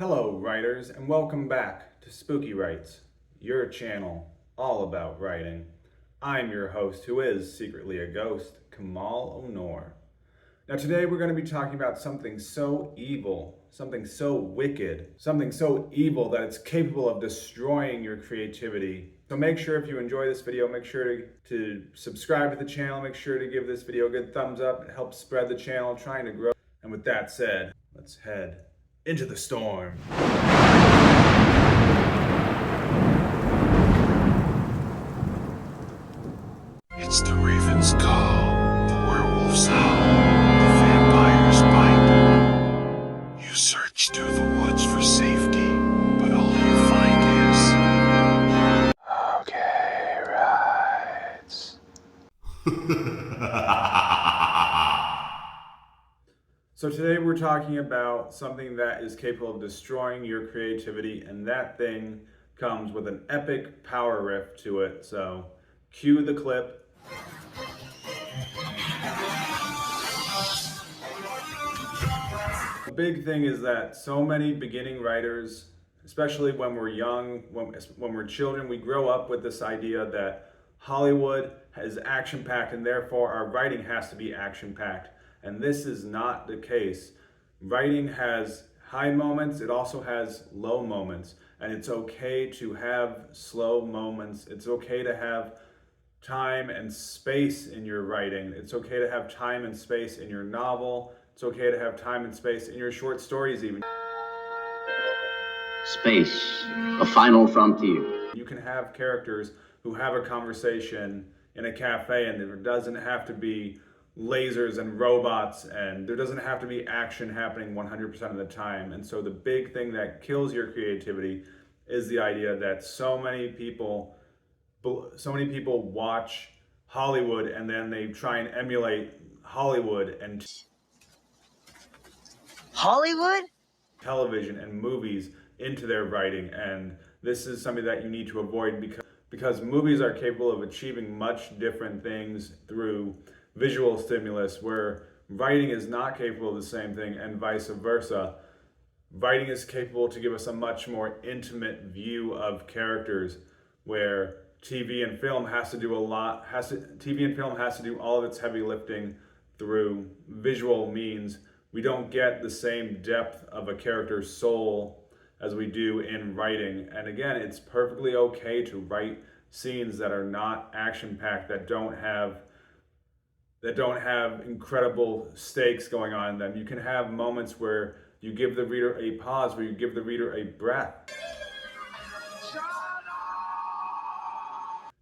Hello, writers, and welcome back to Spooky Writes, your channel all about writing. I'm your host, who is secretly a ghost, Kamal Onor. Now, today we're going to be talking about something so evil, something so wicked, something so evil that it's capable of destroying your creativity. So make sure if you enjoy this video, make sure to subscribe to the channel, make sure to give this video a good thumbs up. It helps spread the channel, trying to grow. And with that said, let's head into the storm. It's the raven's call, the werewolf's howl, the vampire's bite. You search through the woods for safety, but all you find is... Okay, rights. So today we're talking about something that is capable of destroying your creativity, and that thing comes with an epic power riff to it. So cue the clip. The big thing is that so many beginning writers, especially when we're young, when we're children, we grow up with this idea that Hollywood is action-packed and therefore our writing has to be action-packed. And this is not the case. Writing has high moments, it also has low moments. And it's okay to have slow moments. It's okay to have time and space in your writing. It's okay to have time and space in your novel. It's okay to have time and space in your short stories even. Space, the final frontier. You can have characters who have a conversation in a cafe, and there doesn't have to be lasers and robots, and there doesn't have to be action happening 100% of the time. And so the big thing that kills your creativity is the idea that so many people watch Hollywood and then they try and emulate Hollywood and television and movies into their writing. And this is something that you need to avoid because movies are capable of achieving much different things through visual stimulus, where writing is not capable of the same thing, and vice versa. Writing is capable to give us a much more intimate view of characters, where TV and film has to do all of its heavy lifting through visual means. We don't get the same depth of a character's soul as we do in writing. And again, it's perfectly okay to write scenes that are not action-packed, that don't have incredible stakes going on in them. You can have moments where you give the reader a pause, where you give the reader a breath.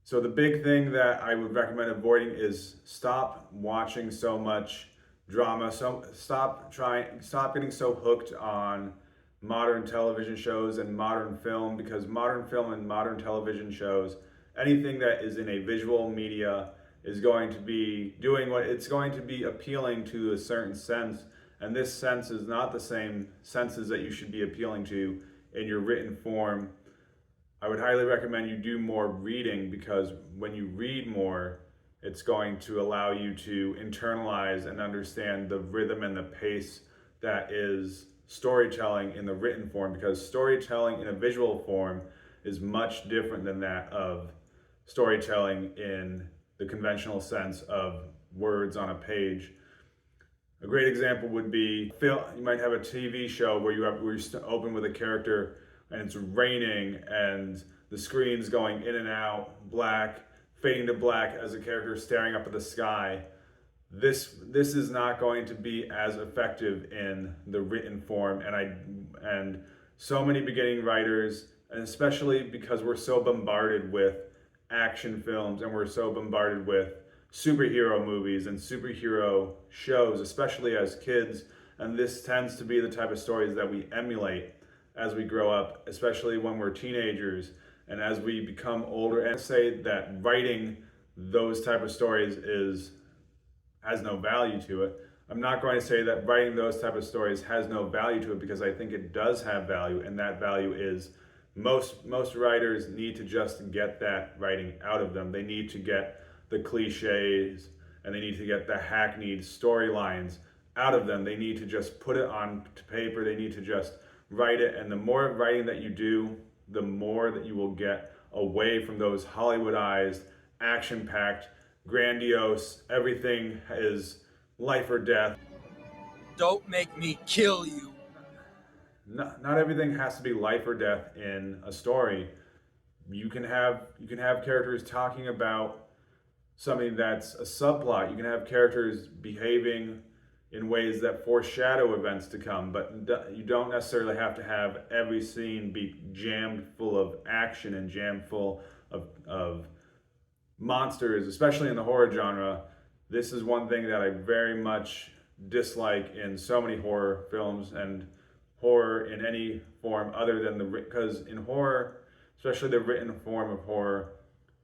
So the big thing that I would recommend avoiding is stop watching so much drama. So stop getting so hooked on modern television shows and modern film, because modern film and modern television shows, anything that is in a visual media is going to be appealing to a certain sense, and this sense is not the same senses that you should be appealing to in your written form. I would highly recommend you do more reading, because when you read more, it's going to allow you to internalize and understand the rhythm and the pace that is storytelling in the written form, because storytelling in a visual form is much different than that of storytelling in the conventional sense of words on a page. A great example would be, you might have a TV show where you open with a character and it's raining and the screen's going in and out, black, fading to black as a character staring up at the sky. This is not going to be as effective in the written form, and so many beginning writers, and especially because we're so bombarded with action films and we're so bombarded with superhero movies and superhero shows, especially as kids, and this tends to be the type of stories that we emulate as we grow up, especially when we're teenagers and as we become older. And say that writing those type of stories has no value to it. I'm not going to say that writing those type of stories has no value to it, because I think it does have value, and that value is most writers need to just get that writing out of them. They need to get the cliches and they need to get the hackneyed storylines out of them. They need to just put it on to paper. They need to just write it. And the more writing that you do, the more that you will get away from those Hollywoodized, action-packed, grandiose, everything is life or death. Don't make me kill you. Not everything has to be life or death in a story. You can have characters talking about something that's a subplot. You can have characters behaving in ways that foreshadow events to come, but you don't necessarily have to have every scene be jammed full of action and jammed full of monsters, especially in the horror genre. This is one thing that I very much dislike in so many horror films and horror in any form other than because in horror, especially the written form of horror,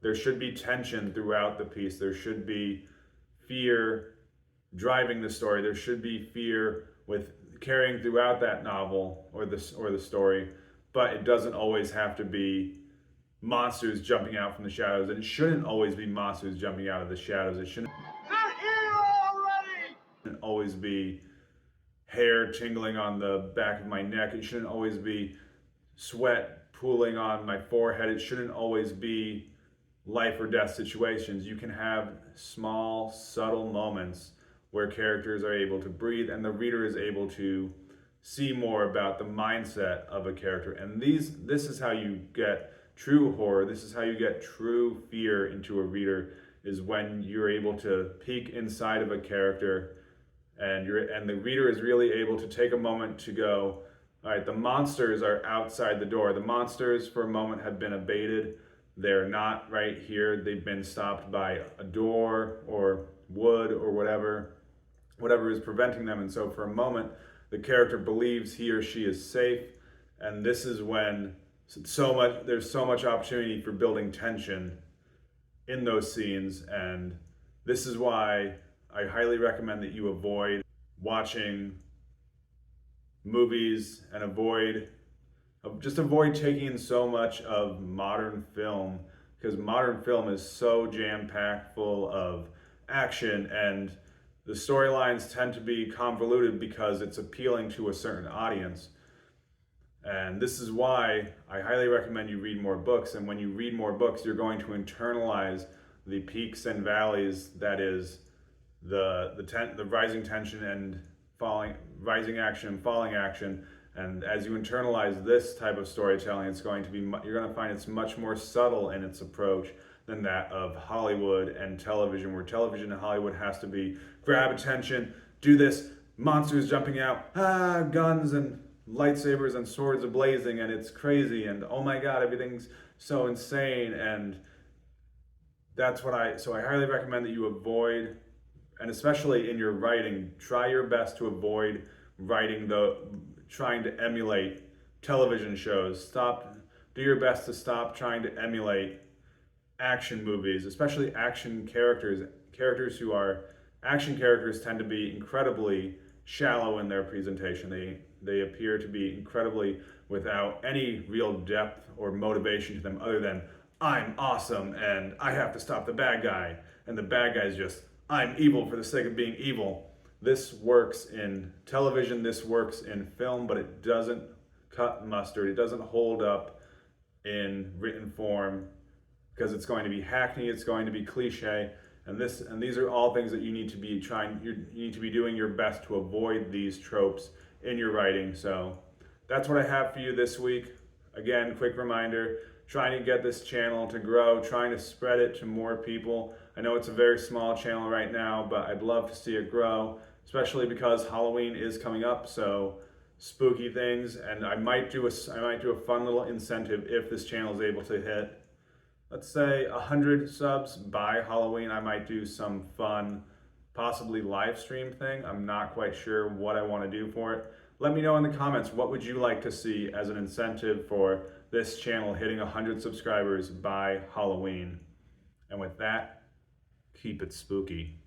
there should be tension throughout the piece. There should be fear driving the story. There should be fear with carrying throughout that novel or the story, but it doesn't always have to be monsters jumping out from the shadows, and it shouldn't always be monsters jumping out of the shadows. It shouldn't always be hair tingling on the back of my neck. It shouldn't always be sweat pooling on my forehead. It shouldn't always be life or death situations. You can have small, subtle moments where characters are able to breathe and the reader is able to see more about the mindset of a character. And this is how you get true horror. This is how you get true fear into a reader, is when you're able to peek inside of a character and the reader is really able to take a moment to go, all right, the monsters are outside the door. The monsters for a moment have been abated. They're not right here. They've been stopped by a door or wood or whatever is preventing them. And so for a moment, the character believes he or she is safe. And this is when there's so much opportunity for building tension in those scenes. And this is why I highly recommend that you avoid watching movies and avoid taking in so much of modern film, because modern film is so jam-packed full of action and the storylines tend to be convoluted because it's appealing to a certain audience. And this is why I highly recommend you read more books. And when you read more books, you're going to internalize the peaks and valleys that is the rising tension and rising action and falling action. And as you internalize this type of storytelling, you're going to find it's much more subtle in its approach than that of Hollywood and television, where television and Hollywood has to be grab attention, do this, monsters jumping out, guns and lightsabers and swords ablazing, and it's crazy, and oh my god, everything's so insane. And so I highly recommend that you avoid, and especially in your writing, try your best to avoid trying to emulate television shows. Do your best to stop trying to emulate action movies, especially action characters. Action characters tend to be incredibly shallow in their presentation. They appear to be incredibly without any real depth or motivation to them other than, I'm awesome and I have to stop the bad guy. And the bad guy is just, I'm evil for the sake of being evil. This works in television, this works in film, but it doesn't cut mustard. It doesn't hold up in written form because it's going to be hackney, it's going to be cliche. And these are all things that you need to be doing your best to avoid these tropes in your writing. So that's what I have for you this week. Again, quick reminder, trying to get this channel to grow, trying to spread it to more people. I know it's a very small channel right now, but I'd love to see it grow, especially because Halloween is coming up, so spooky things, and I might do a fun little incentive if this channel is able to hit, let's say 100 subs by Halloween. I might do some fun, possibly live stream thing. I'm not quite sure what I want to do for it. Let me know in the comments, what would you like to see as an incentive for this channel hitting 100 subscribers by Halloween? And with that, keep it spooky.